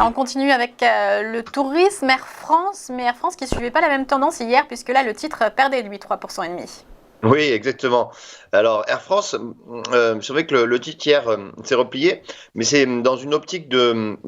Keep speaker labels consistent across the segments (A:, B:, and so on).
A: On continue avec le tourisme, Air France, mais Air France qui ne suivait pas la même tendance hier, puisque là, le titre perdait, lui, 3,5%.
B: Oui, exactement. Alors, Air France, c'est vrai que le titre hier s'est replié, mais c'est dans une optique de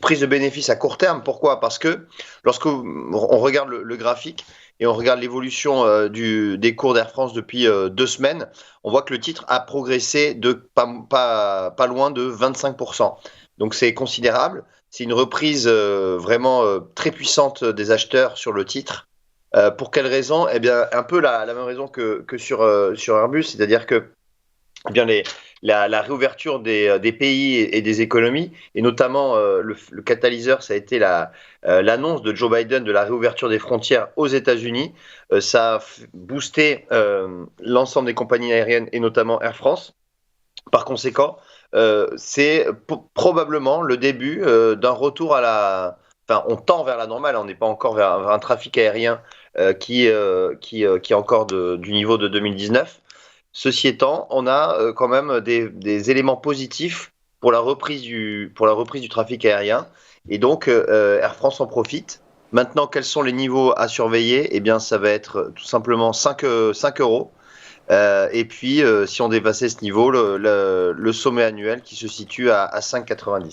B: prise de bénéfice à court terme. Pourquoi? Parce que lorsque on regarde le graphique et on regarde l'évolution des cours d'Air France depuis 2 semaines, on voit que le titre a progressé de pas loin de 25%. Donc c'est considérable. C'est une reprise vraiment très puissante des acheteurs sur le titre. Pour quelle raison? Eh bien, un peu la même raison que sur Airbus, c'est-à-dire que eh bien, la réouverture des pays et des économies, et notamment le catalyseur, ça a été l'annonce de Joe Biden de la réouverture des frontières aux États-Unis. Ça a boosté l'ensemble des compagnies aériennes et notamment Air France. Par conséquent, c'est probablement le début d'un retour à la. Enfin, on tend vers la normale, on n'est pas encore vers un trafic aérien qui est encore du niveau de 2019. Ceci étant, on a quand même des éléments positifs pour la reprise du trafic aérien. Et donc, Air France en profite. Maintenant, quels sont les niveaux à surveiller? Eh bien, ça va être tout simplement 5 euros. Et puis, si on dépassait ce niveau, le sommet annuel qui se situe à 5,90.